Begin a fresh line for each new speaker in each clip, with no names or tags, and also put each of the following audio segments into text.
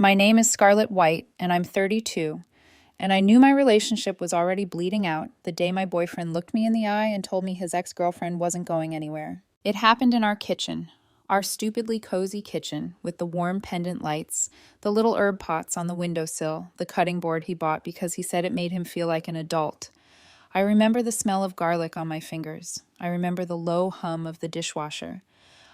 My name is Scarlett White, and I'm 32, and I knew my relationship was already bleeding out the day my boyfriend looked me in the eye and told me his ex-girlfriend wasn't going anywhere. It happened in our kitchen, our stupidly cozy kitchen, with the warm pendant lights, the little herb pots on the windowsill, the cutting board he bought because he said it made him feel like an adult. I remember the smell of garlic on my fingers. I remember the low hum of the dishwasher.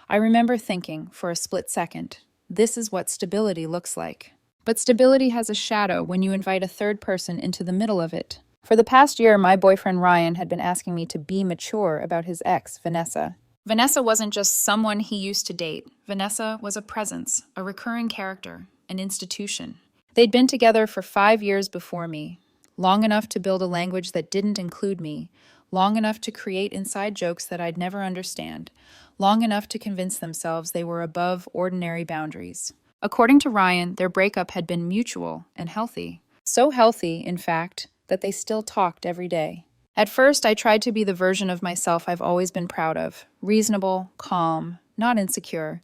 I remember thinking, for a split second, this is what stability looks like. But stability has a shadow when you invite a third person into the middle of it. For the past year, my boyfriend Ryan had been asking me to be mature about his ex, Vanessa. Vanessa wasn't just someone he used to date. Vanessa was a presence, a recurring character, an institution. They'd been together for 5 years before me, long enough to build a language that didn't include me, long enough to create inside jokes that I'd never understand, long enough to convince themselves they were above ordinary boundaries. According to Ryan, their breakup had been mutual and healthy. So healthy, in fact, that they still talked every day. At first, I tried to be the version of myself I've always been proud of. Reasonable, calm, not insecure.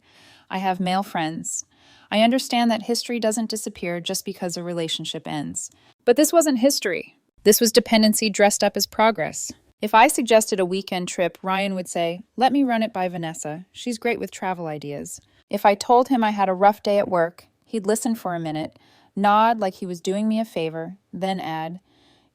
I have male friends. I understand that history doesn't disappear just because a relationship ends. But this wasn't history. This was dependency dressed up as progress. If I suggested a weekend trip, Ryan would say, "Let me run it by Vanessa. She's great with travel ideas." If I told him I had a rough day at work, he'd listen for a minute, nod like he was doing me a favor, then add,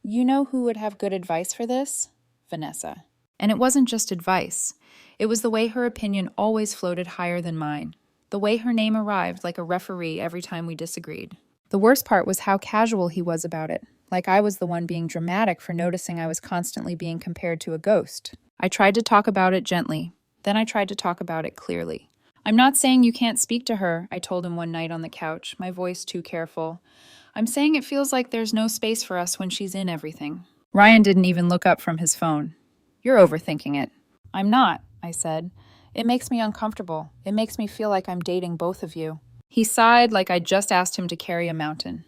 "You know who would have good advice for this? Vanessa." And it wasn't just advice. It was the way her opinion always floated higher than mine. The way her name arrived like a referee every time we disagreed. The worst part was how casual he was about it, like I was the one being dramatic for noticing I was constantly being compared to a ghost. I tried to talk about it gently. Then I tried to talk about it clearly. "I'm not saying you can't speak to her," I told him one night on the couch, my voice too careful. "I'm saying it feels like there's no space for us when she's in everything." Ryan didn't even look up from his phone. "You're overthinking it." "I'm not," I said. "It makes me uncomfortable. It makes me feel like I'm dating both of you." He sighed like I'd just asked him to carry a mountain.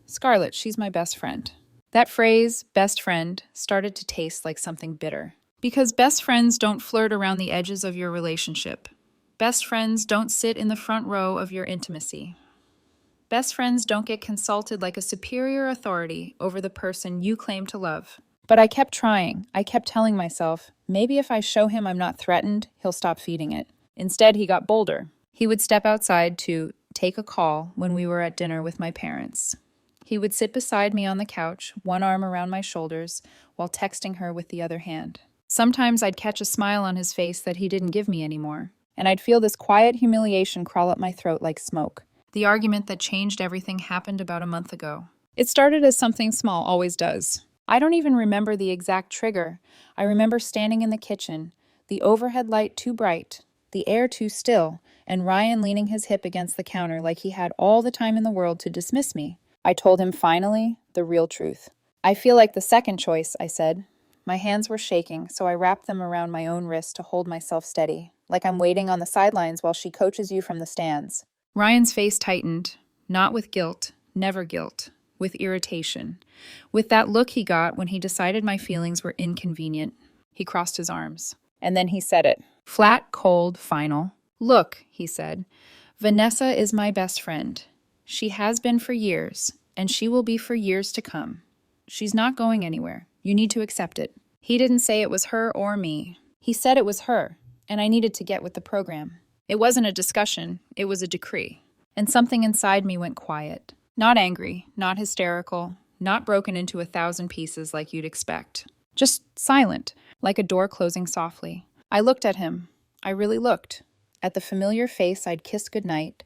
"Scarlett, she's my best friend." That phrase, best friend, started to taste like something bitter. Because best friends don't flirt around the edges of your relationship. Best friends don't sit in the front row of your intimacy. Best friends don't get consulted like a superior authority over the person you claim to love. But I kept trying. I kept telling myself, maybe if I show him I'm not threatened, he'll stop feeding it. Instead, he got bolder. He would step outside to take a call when we were at dinner with my parents. He would sit beside me on the couch, one arm around my shoulders, while texting her with the other hand. Sometimes I'd catch a smile on his face that he didn't give me anymore, and I'd feel this quiet humiliation crawl up my throat like smoke. The argument that changed everything happened about a month ago. It started as something small always does. I don't even remember the exact trigger. I remember standing in the kitchen, the overhead light too bright, the air too still, and Ryan leaning his hip against the counter like he had all the time in the world to dismiss me. I told him finally the real truth. "I feel like the second choice," I said. My hands were shaking, so I wrapped them around my own wrist to hold myself steady, like I'm waiting on the sidelines while she coaches you from the stands. Ryan's face tightened, not with guilt, never guilt, with irritation, with that look he got when he decided my feelings were inconvenient. He crossed his arms. And then he said it. Flat, cold, final. "Look," he said, "Vanessa is my best friend. She has been for years, and she will be for years to come. She's not going anywhere. You need to accept it." He didn't say it was her or me. He said it was her, and I needed to get with the program. It wasn't a discussion, it was a decree. And something inside me went quiet. Not angry, not hysterical, not broken into 1,000 pieces like you'd expect. Just silent, like a door closing softly. I looked at him. I really looked. At the familiar face I'd kissed goodnight,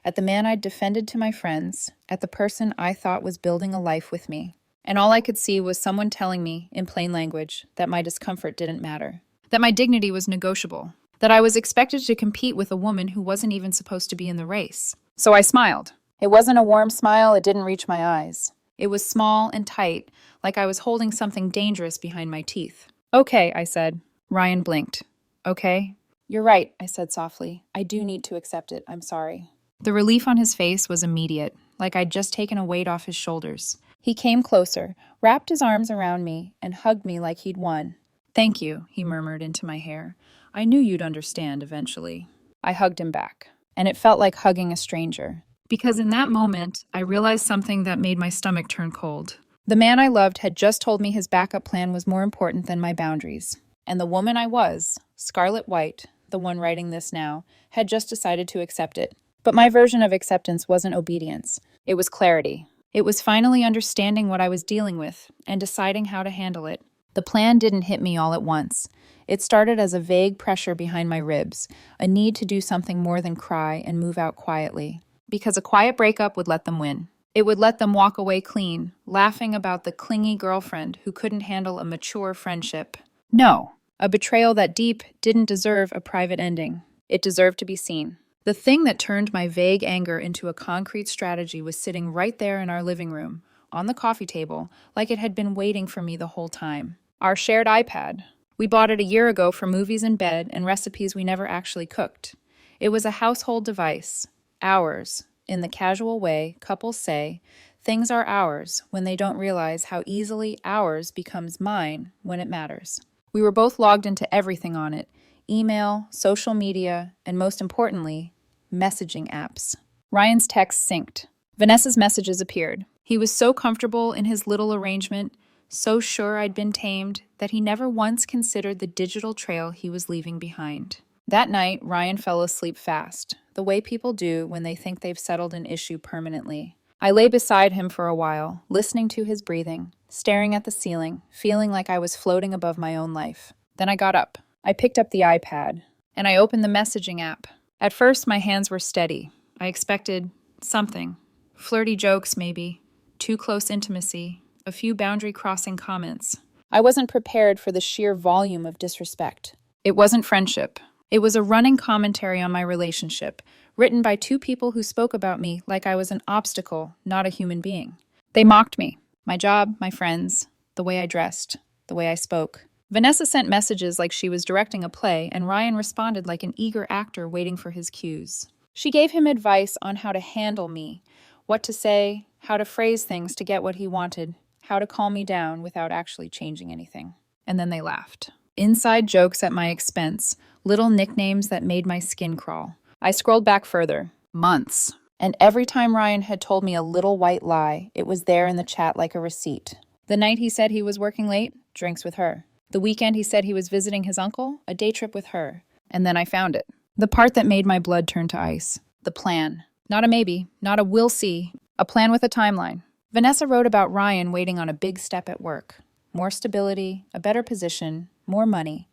at the man I'd defended to my friends, at the person I thought was building a life with me. And all I could see was someone telling me, in plain language, that my discomfort didn't matter, that my dignity was negotiable, that I was expected to compete with a woman who wasn't even supposed to be in the race. So I smiled. It wasn't a warm smile, it didn't reach my eyes. It was small and tight, like I was holding something dangerous behind my teeth. "Okay," I said. Ryan blinked. "Okay?" "You're right," I said softly. "I do need to accept it. I'm sorry." The relief on his face was immediate, like I'd just taken a weight off his shoulders. He came closer, wrapped his arms around me, and hugged me like he'd won. "Thank you," he murmured into my hair. "I knew you'd understand eventually." I hugged him back, and it felt like hugging a stranger. Because in that moment, I realized something that made my stomach turn cold. The man I loved had just told me his backup plan was more important than my boundaries. And the woman I was, Scarlet White, the one writing this now, had just decided to accept it. But my version of acceptance wasn't obedience. It was clarity. It was finally understanding what I was dealing with and deciding how to handle it. The plan didn't hit me all at once. It started as a vague pressure behind my ribs, a need to do something more than cry and move out quietly. Because a quiet breakup would let them win. It would let them walk away clean, laughing about the clingy girlfriend who couldn't handle a mature friendship. No, a betrayal that deep didn't deserve a private ending. It deserved to be seen. The thing that turned my vague anger into a concrete strategy was sitting right there in our living room, on the coffee table, like it had been waiting for me the whole time. Our shared iPad. We bought it a year ago for movies in bed and recipes we never actually cooked. It was a household device. Ours. In the casual way couples say, things are ours when they don't realize how easily ours becomes mine when it matters. We were both logged into everything on it: email, social media, and most importantly, messaging apps. Ryan's texts synced. Vanessa's messages appeared. He was so comfortable in his little arrangement, so sure I'd been tamed, that he never once considered the digital trail he was leaving behind. That night, Ryan fell asleep fast, the way people do when they think they've settled an issue permanently. I lay beside him for a while, listening to his breathing, staring at the ceiling, feeling like I was floating above my own life. Then I got up. I picked up the iPad, and I opened the messaging app. At first, my hands were steady. I expected something. Flirty jokes, maybe. Too close intimacy. A few boundary-crossing comments. I wasn't prepared for the sheer volume of disrespect. It wasn't friendship. It was a running commentary on my relationship, written by two people who spoke about me like I was an obstacle, not a human being. They mocked me. My job, my friends, the way I dressed, the way I spoke. Vanessa sent messages like she was directing a play, and Ryan responded like an eager actor waiting for his cues. She gave him advice on how to handle me, what to say, how to phrase things to get what he wanted, how to calm me down without actually changing anything. And then they laughed. Inside jokes at my expense, little nicknames that made my skin crawl. I scrolled back further. Months. And every time Ryan had told me a little white lie, it was there in the chat like a receipt. The night he said he was working late, drinks with her. The weekend he said he was visiting his uncle, a day trip with her. And then I found it. The part that made my blood turn to ice. The plan. Not a maybe, not a we'll see. A plan with a timeline. Vanessa wrote about Ryan waiting on a big step at work. More stability, a better position, more money.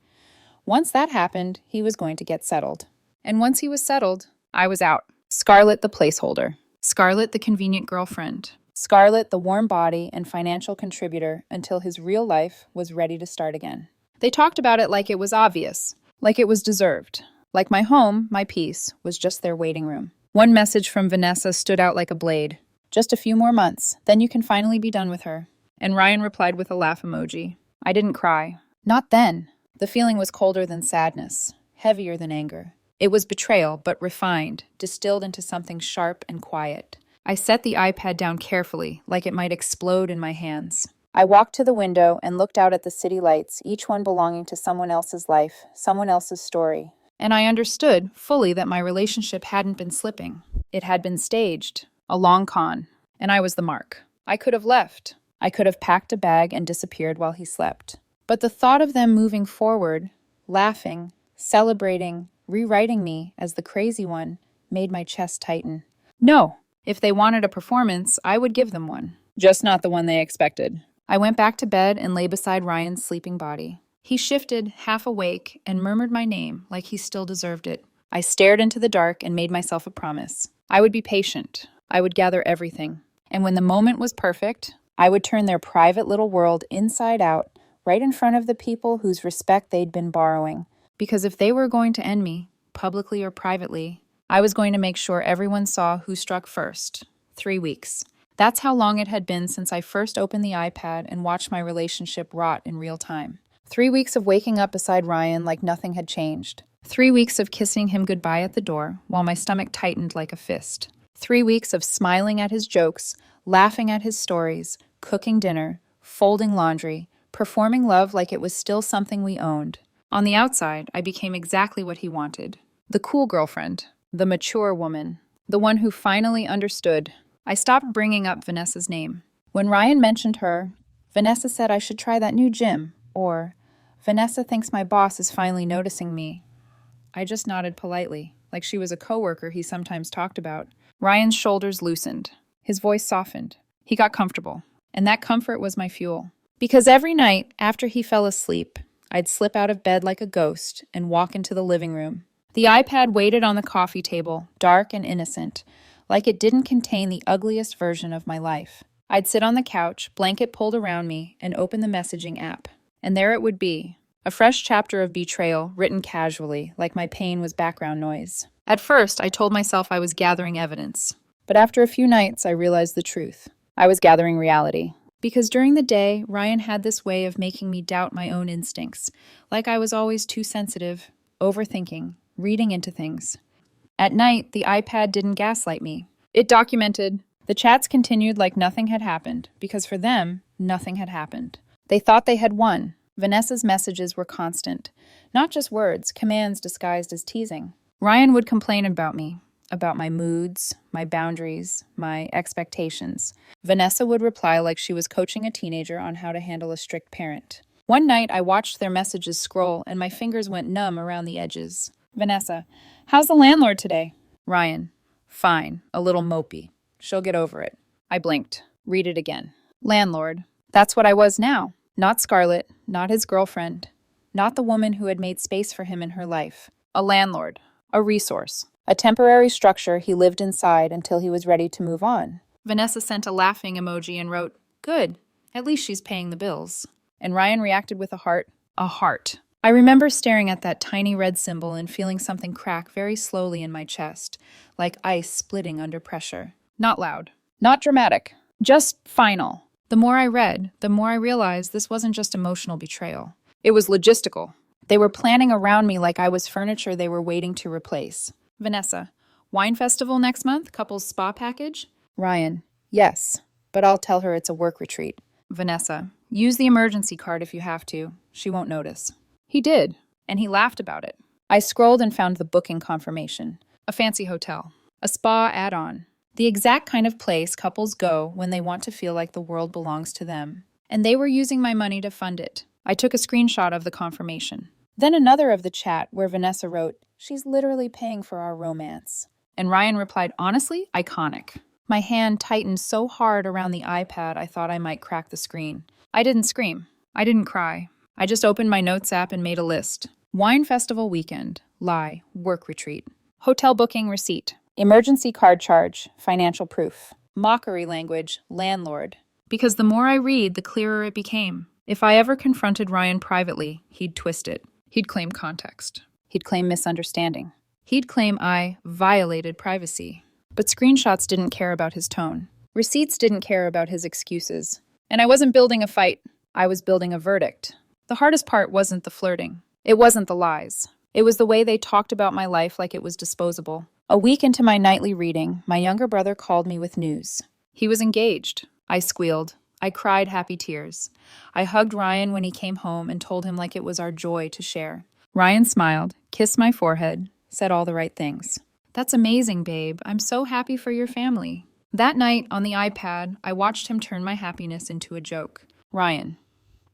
Once that happened, he was going to get settled. And once he was settled, I was out. Scarlet the placeholder. Scarlet the convenient girlfriend. Scarlet the warm body and financial contributor until his real life was ready to start again. They talked about it like it was obvious, like it was deserved. Like my home, my peace, was just their waiting room. One message from Vanessa stood out like a blade. Just a few more months, then you can finally be done with her. And Ryan replied with a laugh emoji. I didn't cry. Not then. The feeling was colder than sadness, heavier than anger. It was betrayal, but refined, distilled into something sharp and quiet. I set the iPad down carefully, like it might explode in my hands. I walked to the window and looked out at the city lights, each one belonging to someone else's life, someone else's story. And I understood fully that my relationship hadn't been slipping. It had been staged, a long con, and I was the mark. I could have left. I could have packed a bag and disappeared while he slept. But the thought of them moving forward, laughing, celebrating, rewriting me as the crazy one, made my chest tighten. No, if they wanted a performance, I would give them one. Just not the one they expected. I went back to bed and lay beside Ryan's sleeping body. He shifted, half awake, and murmured my name like he still deserved it. I stared into the dark and made myself a promise. I would be patient. I would gather everything. And when the moment was perfect, I would turn their private little world inside out, right in front of the people whose respect they'd been borrowing. Because if they were going to end me, publicly or privately, I was going to make sure everyone saw who struck first. 3 weeks. That's how long it had been since I first opened the iPad and watched my relationship rot in real time. 3 weeks of waking up beside Ryan like nothing had changed. 3 weeks of kissing him goodbye at the door while my stomach tightened like a fist. 3 weeks of smiling at his jokes, laughing at his stories, cooking dinner, folding laundry, performing love like it was still something we owned. On the outside, I became exactly what he wanted. The cool girlfriend, the mature woman, The one who finally understood. I stopped bringing up Vanessa's name. When Ryan mentioned her, Vanessa said I should try that new gym, or Vanessa thinks my boss is finally noticing me. I just nodded politely, like she was a coworker he sometimes talked about. Ryan's shoulders loosened. His voice softened. He got comfortable, and that comfort was my fuel. Because every night, after he fell asleep, I'd slip out of bed like a ghost and walk into the living room. The iPad waited on the coffee table, dark and innocent, like it didn't contain the ugliest version of my life. I'd sit on the couch, blanket pulled around me, and open the messaging app. And there it would be, a fresh chapter of Betrayal, written casually, like my pain was background noise. At first, I told myself I was gathering evidence. But after a few nights, I realized the truth. I was gathering reality. Because during the day, Ryan had this way of making me doubt my own instincts, like I was always too sensitive, overthinking, reading into things. At night, the iPad didn't gaslight me. It documented. The chats continued like nothing had happened, because for them, nothing had happened. They thought they had won. Vanessa's messages were constant. Not just words, commands disguised as teasing. Ryan would complain about me, about my moods, my boundaries, my expectations. Vanessa would reply like she was coaching a teenager on how to handle a strict parent. One night, I watched their messages scroll, and my fingers went numb around the edges. Vanessa, how's the landlord today? Ryan, fine, a little mopey. She'll get over it. I blinked. Read it again. Landlord. That's what I was now. Not Scarlett, not his girlfriend, not the woman who had made space for him in her life. A landlord. A resource. A temporary structure he lived inside until he was ready to move on. Vanessa sent a laughing emoji and wrote, "Good. At least she's paying the bills." And Ryan reacted with a heart. A heart. I remember staring at that tiny red symbol and feeling something crack very slowly in my chest, like ice splitting under pressure. Not loud. Not dramatic. Just final. The more I read, the more I realized this wasn't just emotional betrayal. It was logistical. They were planning around me like I was furniture they were waiting to replace. Vanessa, wine festival next month? Couples spa package? Ryan, yes, but I'll tell her it's a work retreat. Vanessa, use the emergency card if you have to. She won't notice. He did, and he laughed about it. I scrolled and found the booking confirmation. A fancy hotel. A spa add-on. The exact kind of place couples go when they want to feel like the world belongs to them. And they were using my money to fund it. I took a screenshot of the confirmation. Then another of the chat where Vanessa wrote, "She's literally paying for our romance." And Ryan replied, "Honestly, iconic." My hand tightened so hard around the iPad I thought I might crack the screen. I didn't scream. I didn't cry. I just opened my notes app and made a list. Wine festival weekend. Lie. Work retreat. Hotel booking receipt. Emergency card charge. Financial proof. Mockery language. Landlord. Because the more I read, the clearer it became. If I ever confronted Ryan privately, he'd twist it. He'd claim context. He'd claim misunderstanding. He'd claim I violated privacy. But screenshots didn't care about his tone. Receipts didn't care about his excuses. And I wasn't building a fight. I was building a verdict. The hardest part wasn't the flirting. It wasn't the lies. It was the way they talked about my life like it was disposable. A week into my nightly reading, my younger brother called me with news. He was engaged. I squealed. I cried happy tears. I hugged Ryan when he came home and told him like it was our joy to share. Ryan smiled, kissed my forehead, said all the right things. "That's amazing, babe. I'm so happy for your family." That night, on the iPad, I watched him turn my happiness into a joke. Ryan.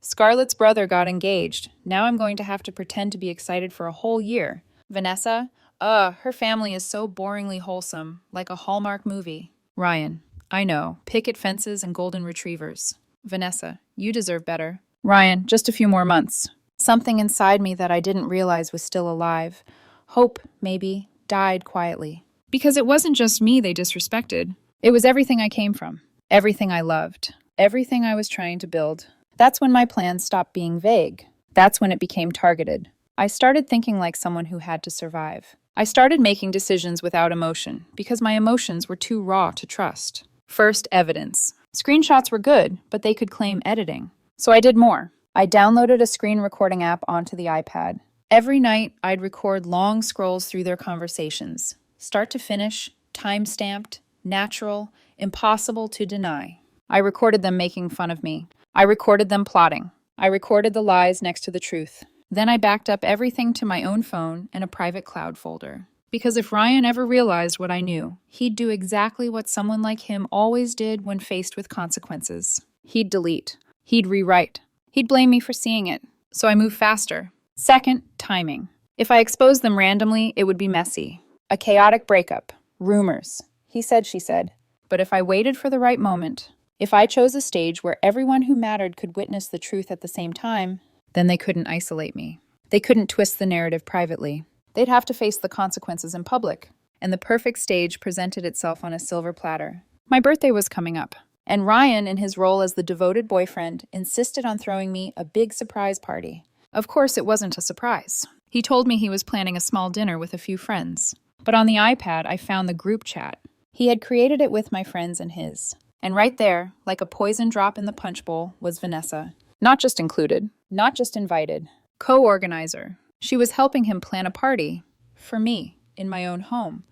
Scarlett's brother got engaged. Now I'm going to have to pretend to be excited for a whole year. Vanessa. Her family is so boringly wholesome, like a Hallmark movie. Ryan. I know. Picket fences and golden retrievers. Vanessa. You deserve better. Ryan. Just a few more months. Something inside me that I didn't realize was still alive. Hope, maybe, died quietly. Because it wasn't just me they disrespected. It was everything I came from. Everything I loved. Everything I was trying to build. That's when my plans stopped being vague. That's when it became targeted. I started thinking like someone who had to survive. I started making decisions without emotion because my emotions were too raw to trust. First, evidence. Screenshots were good, but they could claim editing. So I did more. I downloaded a screen recording app onto the iPad. Every night, I'd record long scrolls through their conversations. Start to finish, time-stamped, natural, impossible to deny. I recorded them making fun of me. I recorded them plotting. I recorded the lies next to the truth. Then I backed up everything to my own phone and a private cloud folder. Because if Ryan ever realized what I knew, he'd do exactly what someone like him always did when faced with consequences. He'd delete. He'd rewrite. He'd blame me for seeing it. So I moved faster. Second, timing. If I exposed them randomly, it would be messy. A chaotic breakup. Rumors. He said, she said. But if I waited for the right moment, if I chose a stage where everyone who mattered could witness the truth at the same time, then they couldn't isolate me. They couldn't twist the narrative privately. They'd have to face the consequences in public. And the perfect stage presented itself on a silver platter. My birthday was coming up, and Ryan, in his role as the devoted boyfriend, insisted on throwing me a big surprise party. Of course, it wasn't a surprise. He told me he was planning a small dinner with a few friends. But on the iPad, I found the group chat. He had created it with my friends and his. And right there, like a poison drop in the punch bowl, was Vanessa. Not just included, not just invited, co-organizer. She was helping him plan a party, for me, in my own home,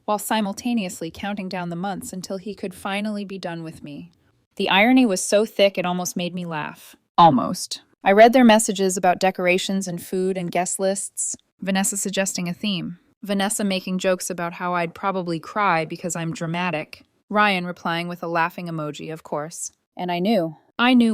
while simultaneously counting down the months until he could finally be done with me. The irony was so thick it almost made me laugh. Almost. I read their messages about decorations and food and guest lists, Vanessa suggesting a theme, Vanessa making jokes about how I'd probably cry because I'm dramatic, Ryan replying with a laughing emoji, of course. And I knew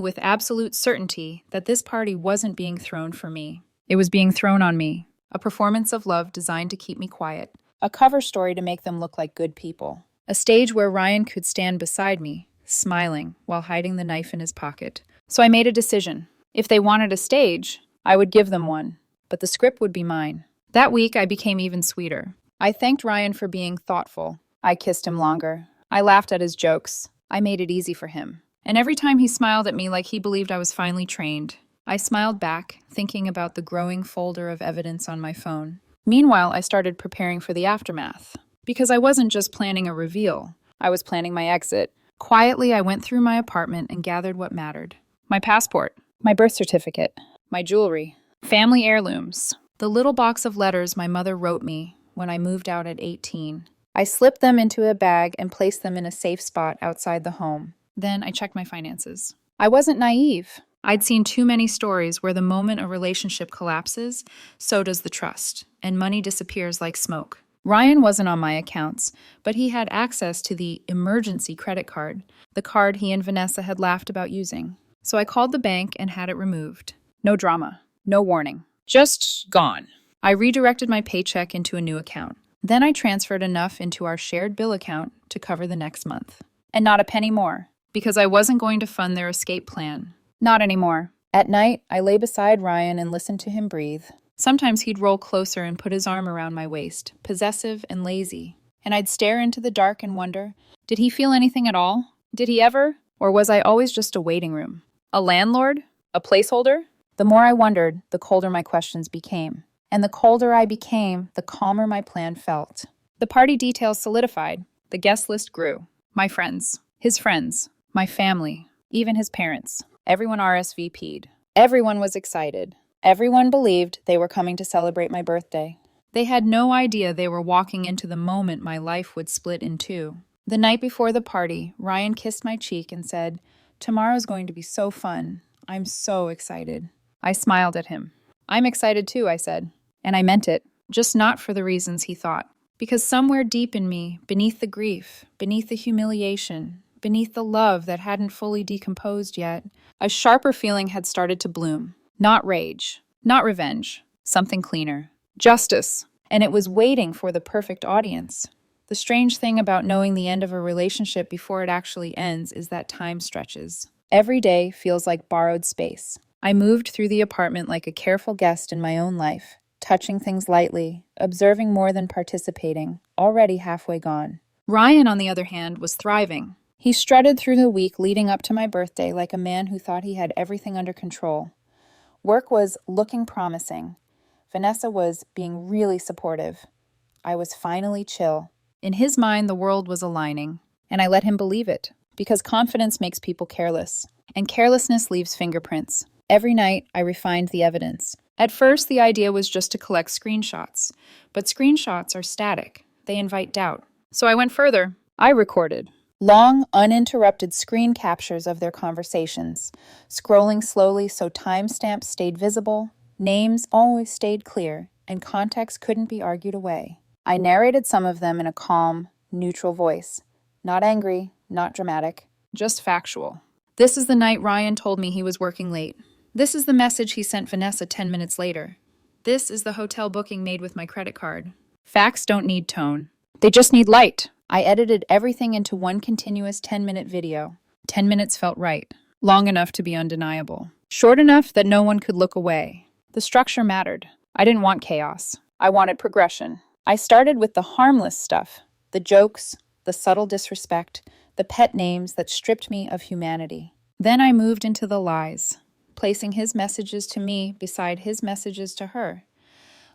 with absolute certainty that this party wasn't being thrown for me. It was being thrown on me, a performance of love designed to keep me quiet, a cover story to make them look like good people, a stage where Ryan could stand beside me, smiling while hiding the knife in his pocket. So I made a decision. If they wanted a stage, I would give them one, but the script would be mine. That week, I became even sweeter. I thanked Ryan for being thoughtful. I kissed him longer. I laughed at his jokes. I made it easy for him. And every time he smiled at me like he believed I was finally trained, I smiled back, thinking about the growing folder of evidence on my phone. Meanwhile, I started preparing for the aftermath. Because I wasn't just planning a reveal, I was planning my exit. Quietly, I went through my apartment and gathered what mattered. My passport, my birth certificate, my jewelry, family heirlooms, the little box of letters my mother wrote me when I moved out at 18. I slipped them into a bag and placed them in a safe spot outside the home. Then I checked my finances. I wasn't naive. I'd seen too many stories where the moment a relationship collapses, so does the trust, and money disappears like smoke. Ryan wasn't on my accounts, but he had access to the emergency credit card, the card he and Vanessa had laughed about using. So I called the bank and had it removed. No drama, no warning, just gone. I redirected my paycheck into a new account. Then I transferred enough into our shared bill account to cover the next month. And not a penny more, because I wasn't going to fund their escape plan. Not anymore. At night, I lay beside Ryan and listened to him breathe. Sometimes he'd roll closer and put his arm around my waist, possessive and lazy. And I'd stare into the dark and wonder, did he feel anything at all? Did he ever? Or was I always just a waiting room? A landlord? A placeholder? The more I wondered, the colder my questions became. And the colder I became, the calmer my plan felt. The party details solidified. The guest list grew. My friends, his friends, my family, even his parents. Everyone RSVP'd. Everyone was excited. Everyone believed they were coming to celebrate my birthday. They had no idea they were walking into the moment my life would split in two. The night before the party, Ryan kissed my cheek and said, "Tomorrow's going to be so fun. I'm so excited." I smiled at him. "I'm excited too," I said. And I meant it, just not for the reasons he thought. Because somewhere deep in me, beneath the grief, beneath the humiliation, beneath the love that hadn't fully decomposed yet, a sharper feeling had started to bloom. Not rage, not revenge, something cleaner. Justice. And it was waiting for the perfect audience. The strange thing about knowing the end of a relationship before it actually ends is that time stretches. Every day feels like borrowed space. I moved through the apartment like a careful guest in my own life, touching things lightly, observing more than participating, already halfway gone. Ryan, on the other hand, was thriving. He strutted through the week leading up to my birthday like a man who thought he had everything under control. Work was looking promising. Vanessa was being really supportive. I was finally chill. In his mind, the world was aligning, and I let him believe it, because confidence makes people careless, and carelessness leaves fingerprints. Every night, I refined the evidence. At first, the idea was just to collect screenshots, but screenshots are static. They invite doubt. So I went further. I recorded long, uninterrupted screen captures of their conversations, scrolling slowly so timestamps stayed visible, names always stayed clear, and context couldn't be argued away. I narrated some of them in a calm, neutral voice. Not angry, not dramatic, just factual. This is the night Ryan told me he was working late. This is the message he sent Vanessa 10 minutes later. This is the hotel booking made with my credit card. Facts don't need tone. They just need light. I edited everything into one continuous 10-minute video. 10 minutes felt right. Long enough to be undeniable. Short enough that no one could look away. The structure mattered. I didn't want chaos. I wanted progression. I started with the harmless stuff. The jokes, the subtle disrespect, the pet names that stripped me of humanity. Then I moved into the lies, placing his messages to me beside his messages to her,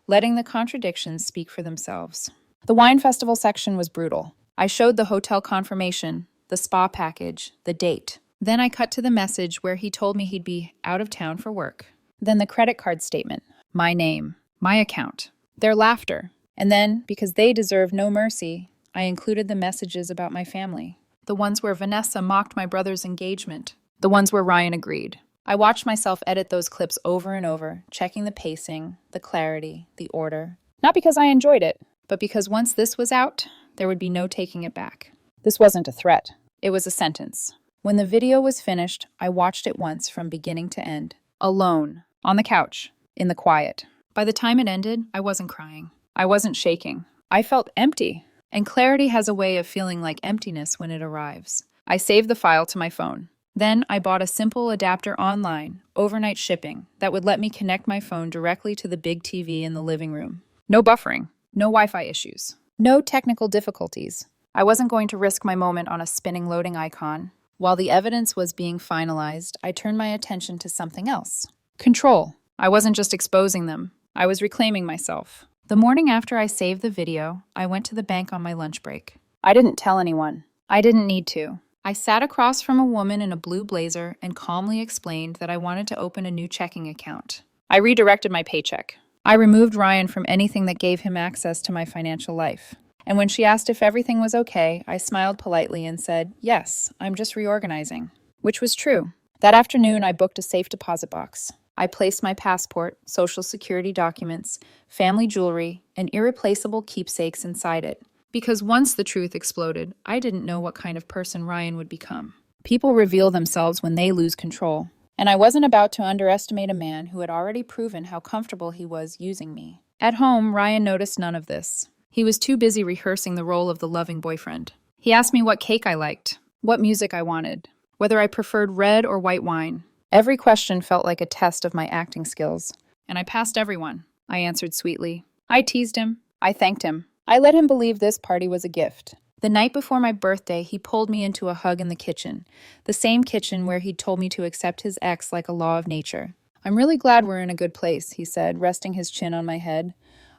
letting the contradictions speak for themselves. The wine festival section was brutal. I showed the hotel confirmation, the spa package, the date. Then I cut to the message where he told me he'd be out of town for work. Then the credit card statement, my name, my account, their laughter. And then, because they deserve no mercy, I included the messages about my family. The ones where Vanessa mocked my brother's engagement. The ones where Ryan agreed. I watched myself edit those clips over and over, checking the pacing, the clarity, the order. Not because I enjoyed it, but because once this was out, there would be no taking it back. This wasn't a threat. It was a sentence. When the video was finished, I watched it once from beginning to end. Alone, on the couch, in the quiet. By the time it ended, I wasn't crying. I wasn't shaking. I felt empty. And clarity has a way of feeling like emptiness when it arrives. I saved the file to my phone. Then I bought a simple adapter online, overnight shipping, that would let me connect my phone directly to the big TV in the living room. No buffering, no Wi-Fi issues, no technical difficulties. I wasn't going to risk my moment on a spinning loading icon. While the evidence was being finalized, I turned my attention to something else. Control. I wasn't just exposing them. I was reclaiming myself. The morning after I saved the video, I went to the bank on my lunch break. I didn't tell anyone. I didn't need to. I sat across from a woman in a blue blazer and calmly explained that I wanted to open a new checking account. I redirected my paycheck. I removed Ryan from anything that gave him access to my financial life. And when she asked if everything was okay, I smiled politely and said, yes, I'm just reorganizing. Which was true. That afternoon, I booked a safe deposit box. I placed my passport, social security documents, family jewelry, and irreplaceable keepsakes inside it. Because once the truth exploded, I didn't know what kind of person Ryan would become. People reveal themselves when they lose control. And I wasn't about to underestimate a man who had already proven how comfortable he was using me. At home, Ryan noticed none of this. He was too busy rehearsing the role of the loving boyfriend. He asked me what cake I liked, what music I wanted, whether I preferred red or white wine. Every question felt like a test of my acting skills. And I passed everyone, I answered sweetly. I teased him. I thanked him. I let him believe this party was a gift. The night before my birthday, he pulled me into a hug in the kitchen. The same kitchen where he'd told me to accept his ex like a law of nature. I'm really glad we're in a good place, he said, resting his chin on my head.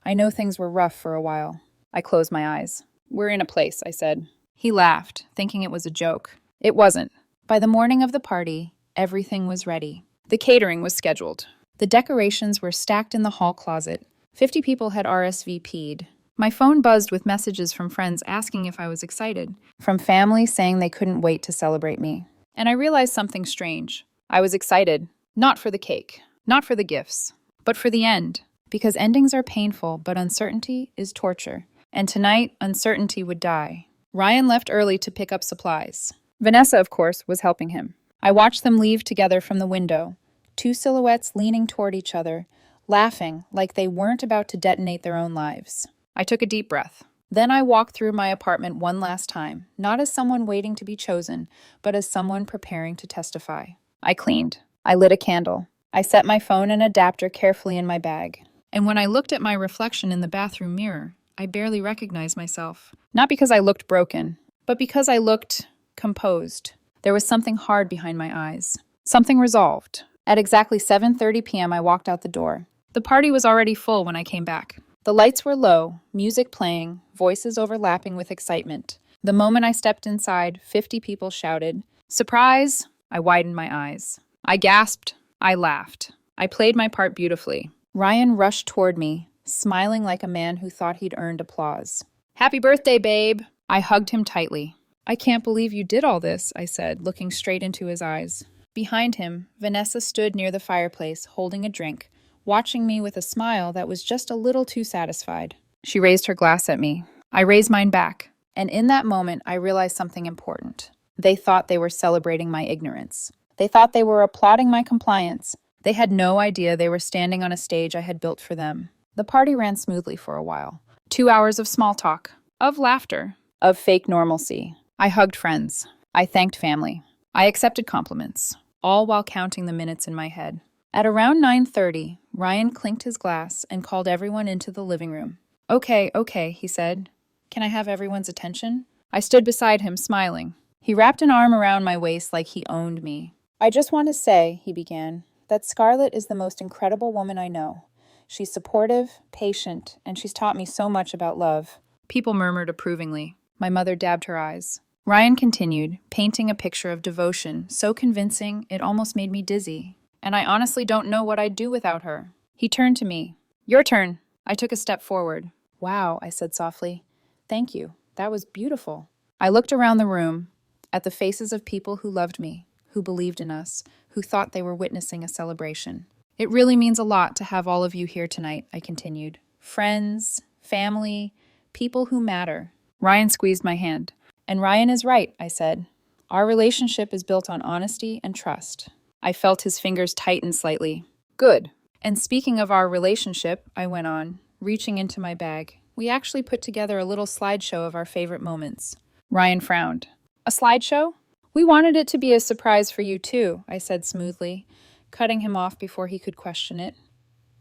I know things were rough for a while. I closed my eyes. We're in a place, I said. He laughed, thinking it was a joke. It wasn't. By the morning of the party, everything was ready. The catering was scheduled. The decorations were stacked in the hall closet. 50 people had RSVP'd. My phone buzzed with messages from friends asking if I was excited, from family saying they couldn't wait to celebrate me. And I realized something strange. I was excited, not for the cake, not for the gifts, but for the end. Because endings are painful, but uncertainty is torture. And tonight, uncertainty would die. Ryan left early to pick up supplies. Vanessa, of course, was helping him. I watched them leave together from the window, two silhouettes leaning toward each other, laughing like they weren't about to detonate their own lives. I took a deep breath. Then I walked through my apartment one last time, not as someone waiting to be chosen, but as someone preparing to testify. I cleaned. I lit a candle. I set my phone and adapter carefully in my bag. And when I looked at my reflection in the bathroom mirror, I barely recognized myself. Not because I looked broken, but because I looked composed. There was something hard behind my eyes. Something resolved. At exactly 7:30 p.m., I walked out the door. The party was already full when I came back. The lights were low, music playing, voices overlapping with excitement. The moment I stepped inside, 50 people shouted, "Surprise!" I widened my eyes. I gasped. I laughed. I played my part beautifully. Ryan rushed toward me, smiling like a man who thought he'd earned applause. "Happy birthday, babe!" I hugged him tightly. "I can't believe you did all this," I said, looking straight into his eyes. Behind him, Vanessa stood near the fireplace, holding a drink, watching me with a smile that was just a little too satisfied. She raised her glass at me. I raised mine back. And in that moment, I realized something important. They thought they were celebrating my ignorance. They thought they were applauding my compliance. They had no idea they were standing on a stage I had built for them. The party ran smoothly for a while. 2 hours of small talk, of laughter, of fake normalcy. I hugged friends. I thanked family. I accepted compliments, all while counting the minutes in my head. At around 9:30, Ryan clinked his glass and called everyone into the living room. Okay, he said. Can I have everyone's attention? I stood beside him, smiling. He wrapped an arm around my waist like he owned me. I just want to say, he began, that Scarlett is the most incredible woman I know. She's supportive, patient, and she's taught me so much about love. People murmured approvingly. My mother dabbed her eyes. Ryan continued, painting a picture of devotion so convincing it almost made me dizzy. And I honestly don't know what I'd do without her. He turned to me. Your turn. I took a step forward. Wow, I said softly. Thank you. That was beautiful. I looked around the room at the faces of people who loved me, who believed in us, who thought they were witnessing a celebration. It really means a lot to have all of you here tonight, I continued. Friends, family, people who matter. Ryan squeezed my hand. And Ryan is right, I said. Our relationship is built on honesty and trust. I felt his fingers tighten slightly. Good. And speaking of our relationship, I went on, reaching into my bag, we actually put together a little slideshow of our favorite moments. Ryan frowned. A slideshow? We wanted it to be a surprise for you too, I said smoothly, cutting him off before he could question it.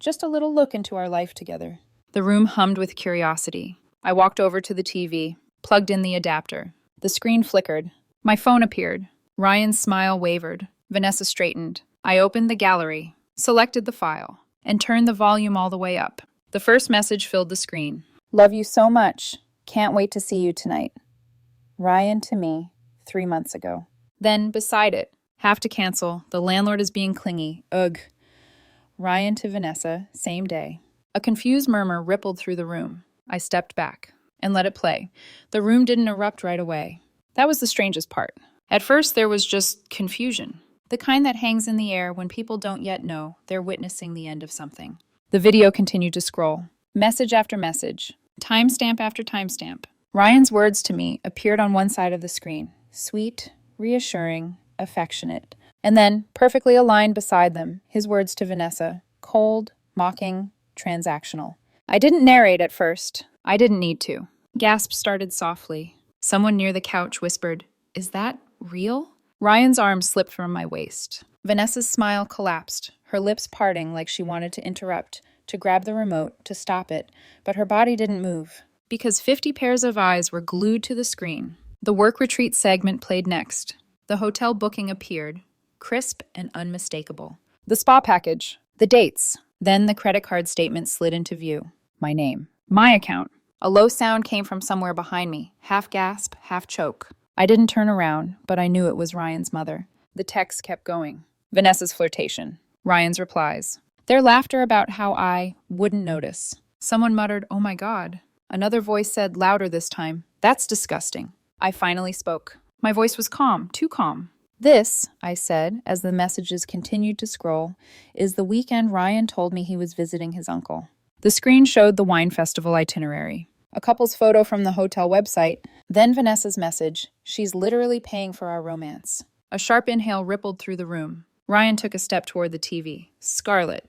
Just a little look into our life together. The room hummed with curiosity. I walked over to the TV, plugged in the adapter. The screen flickered. My phone appeared. Ryan's smile wavered. Vanessa straightened. I opened the gallery, selected the file, and turned the volume all the way up. The first message filled the screen. Love you so much. Can't wait to see you tonight. Ryan to me, 3 months ago. Then, beside it, have to cancel. The landlord is being clingy. Ugh. Ryan to Vanessa, same day. A confused murmur rippled through the room. I stepped back and let it play. The room didn't erupt right away. That was the strangest part. At first, there was just confusion. The kind that hangs in the air when people don't yet know they're witnessing the end of something. The video continued to scroll. Message after message. Timestamp after timestamp. Ryan's words to me appeared on one side of the screen. Sweet, reassuring, affectionate. And then, perfectly aligned beside them, his words to Vanessa. Cold, mocking, transactional. I didn't narrate at first. I didn't need to. Gasps started softly. Someone near the couch whispered, "Is that real?" Ryan's arm slipped from my waist. Vanessa's smile collapsed, her lips parting like she wanted to interrupt, to grab the remote, to stop it, but her body didn't move. Because 50 pairs of eyes were glued to the screen. The work retreat segment played next. The hotel booking appeared, crisp and unmistakable. The spa package, the dates. Then the credit card statement slid into view. My name. My account. A low sound came from somewhere behind me, half gasp, half choke. I didn't turn around, but I knew it was Ryan's mother. The text kept going. Vanessa's flirtation. Ryan's replies. Their laughter about how I wouldn't notice. Someone muttered, "Oh my God." Another voice said, louder this time, "That's disgusting." I finally spoke. My voice was calm, too calm. This, I said, as the messages continued to scroll, is the weekend Ryan told me he was visiting his uncle. The screen showed the wine festival itinerary. A couple's photo from the hotel website, then Vanessa's message, "She's literally paying for our romance." A sharp inhale rippled through the room. Ryan took a step toward the TV. Scarlett.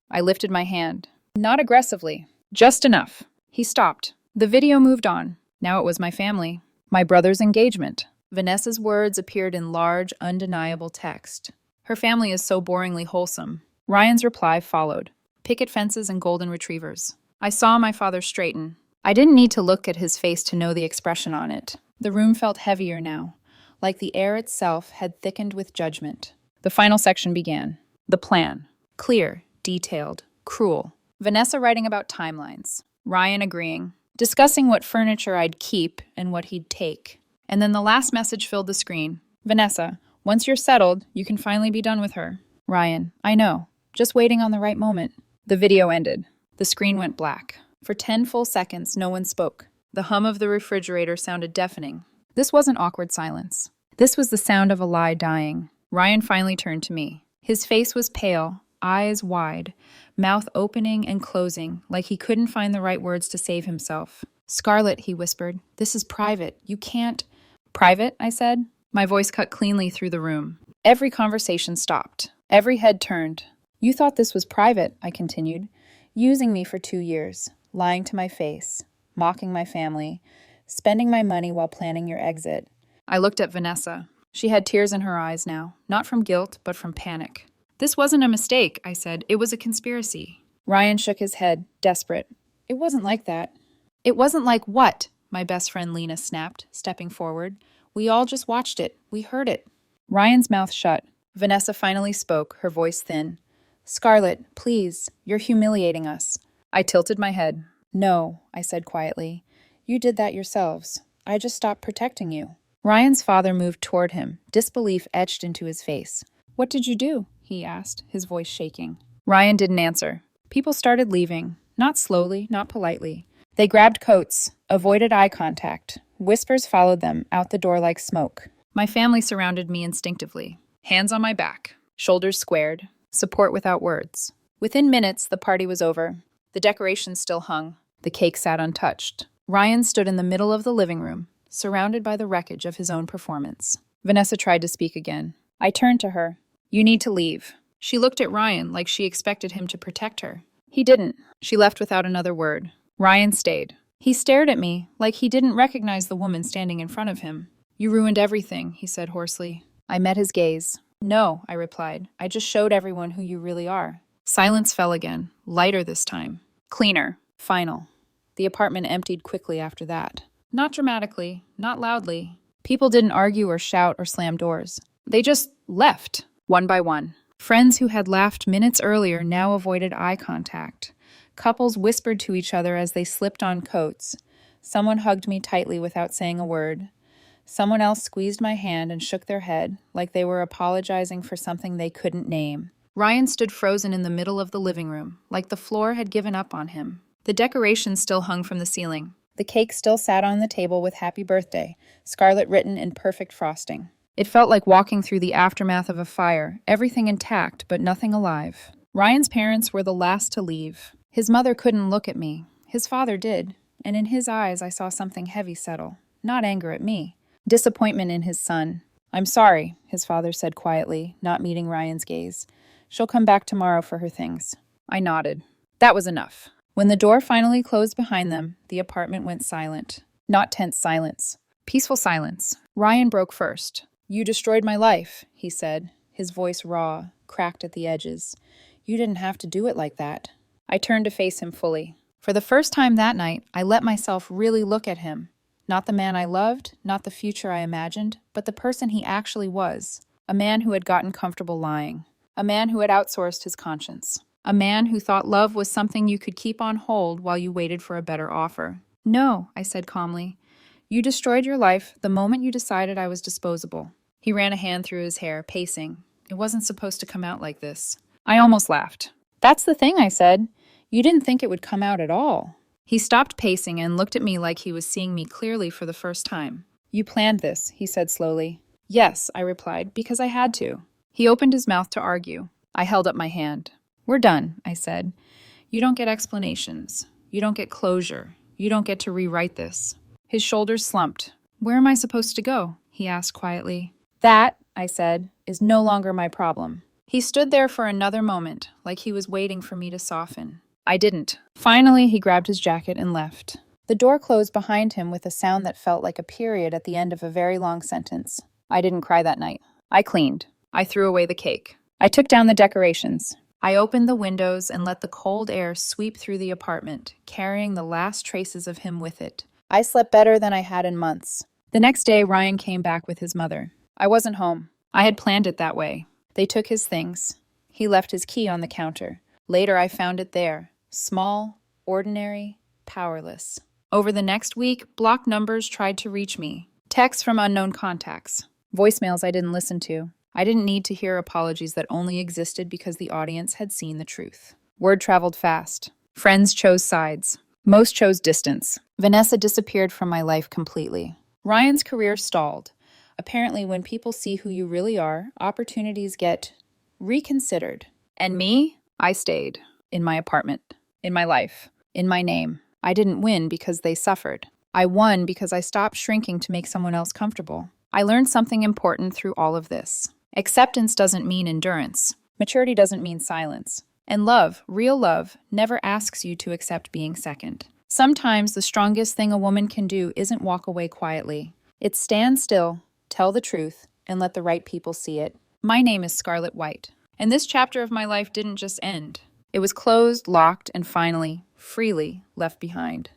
I lifted my hand. Not aggressively. Just enough. He stopped. The video moved on. Now it was my family. My brother's engagement. Vanessa's words appeared in large, undeniable text. Her family is so boringly wholesome. Ryan's reply followed. Picket fences and golden retrievers. I saw my father straighten. I didn't need to look at his face to know the expression on it. The room felt heavier now, like the air itself had thickened with judgment. The final section began. The plan. Clear, detailed, cruel. Vanessa writing about timelines. Ryan agreeing. Discussing what furniture I'd keep and what he'd take. And then the last message filled the screen. Vanessa, once you're settled, you can finally be done with her. Ryan, I know. Just waiting on the right moment. The video ended. The screen went black. For 10 full seconds, no one spoke. The hum of the refrigerator sounded deafening. This wasn't awkward silence. This was the sound of a lie dying. Ryan finally turned to me. His face was pale, eyes wide, mouth opening and closing, like he couldn't find the right words to save himself. "Scarlett," he whispered, "this is private. You can't—" "Private?" I said. My voice cut cleanly through the room. Every conversation stopped. Every head turned. "You thought this was private," I continued. "Using me for 2 years, lying to my face, mocking my family, spending my money while planning your exit." I looked at Vanessa. She had tears in her eyes now, not from guilt, but from panic. "This wasn't a mistake," I said. "It was a conspiracy." Ryan shook his head, desperate. "It wasn't like that." "It wasn't like what?" my best friend Lena snapped, stepping forward. "We all just watched it. We heard it." Ryan's mouth shut. Vanessa finally spoke, her voice thin. "Scarlett, please, you're humiliating us." I tilted my head. "No," I said quietly. "You did that yourselves. I just stopped protecting you." Ryan's father moved toward him, disbelief etched into his face. "What did you do?" he asked, his voice shaking. Ryan didn't answer. People started leaving, not slowly, not politely. They grabbed coats, avoided eye contact. Whispers followed them, out the door like smoke. My family surrounded me instinctively. Hands on my back, shoulders squared, support without words. Within minutes, the party was over. The decorations still hung. The cake sat untouched. Ryan stood in the middle of the living room, surrounded by the wreckage of his own performance. Vanessa tried to speak again. I turned to her. "You need to leave." She looked at Ryan like she expected him to protect her. He didn't. She left without another word. Ryan stayed. He stared at me like he didn't recognize the woman standing in front of him. "You ruined everything," he said hoarsely. I met his gaze. "No," I replied. "I just showed everyone who you really are." Silence fell again, lighter this time. Cleaner. Final. The apartment emptied quickly after that. Not dramatically, not loudly. People didn't argue or shout or slam doors. They just left, one by one. Friends who had laughed minutes earlier now avoided eye contact. Couples whispered to each other as they slipped on coats. Someone hugged me tightly without saying a word. Someone else squeezed my hand and shook their head, like they were apologizing for something they couldn't name. Ryan stood frozen in the middle of the living room, like the floor had given up on him. The decorations still hung from the ceiling. The cake still sat on the table with "Happy Birthday," scarlet written in perfect frosting. It felt like walking through the aftermath of a fire, everything intact but nothing alive. Ryan's parents were the last to leave. His mother couldn't look at me. His father did, and in his eyes I saw something heavy settle. Not anger at me. Disappointment in his son. "I'm sorry," his father said quietly, not meeting Ryan's gaze. "She'll come back tomorrow for her things." I nodded. That was enough. When the door finally closed behind them, the apartment went silent. Not tense silence. Peaceful silence. Ryan broke first. "You destroyed my life," he said, his voice raw, cracked at the edges. "You didn't have to do it like that." I turned to face him fully. For the first time that night, I let myself really look at him. Not the man I loved, not the future I imagined, but the person he actually was. A man who had gotten comfortable lying. A man who had outsourced his conscience. A man who thought love was something you could keep on hold while you waited for a better offer. "No," I said calmly. "You destroyed your life the moment you decided I was disposable." He ran a hand through his hair, pacing. "It wasn't supposed to come out like this." I almost laughed. "That's the thing," I said. "You didn't think it would come out at all." He stopped pacing and looked at me like he was seeing me clearly for the first time. "You planned this," he said slowly. "Yes," I replied, "because I had to." He opened his mouth to argue. I held up my hand. "We're done," I said. "You don't get explanations. You don't get closure. You don't get to rewrite this." His shoulders slumped. "Where am I supposed to go?" he asked quietly. "That," I said, "is no longer my problem." He stood there for another moment, like he was waiting for me to soften. I didn't. Finally, he grabbed his jacket and left. The door closed behind him with a sound that felt like a period at the end of a very long sentence. I didn't cry that night. I cleaned. I threw away the cake. I took down the decorations. I opened the windows and let the cold air sweep through the apartment, carrying the last traces of him with it. I slept better than I had in months. The next day, Ryan came back with his mother. I wasn't home. I had planned it that way. They took his things. He left his key on the counter. Later, I found it there. Small, ordinary, powerless. Over the next week, blocked numbers tried to reach me. Texts from unknown contacts. Voicemails I didn't listen to. I didn't need to hear apologies that only existed because the audience had seen the truth. Word traveled fast. Friends chose sides. Most chose distance. Vanessa disappeared from my life completely. Ryan's career stalled. Apparently, when people see who you really are, opportunities get reconsidered. And me? I stayed. In my apartment. In my life. In my name. I didn't win because they suffered. I won because I stopped shrinking to make someone else comfortable. I learned something important through all of this. Acceptance doesn't mean endurance. Maturity doesn't mean silence. And love, real love, never asks you to accept being second. Sometimes the strongest thing a woman can do isn't walk away quietly. It's stand still, tell the truth, and let the right people see it. My name is Scarlett White, and this chapter of my life didn't just end. It was closed, locked, and finally, freely left behind.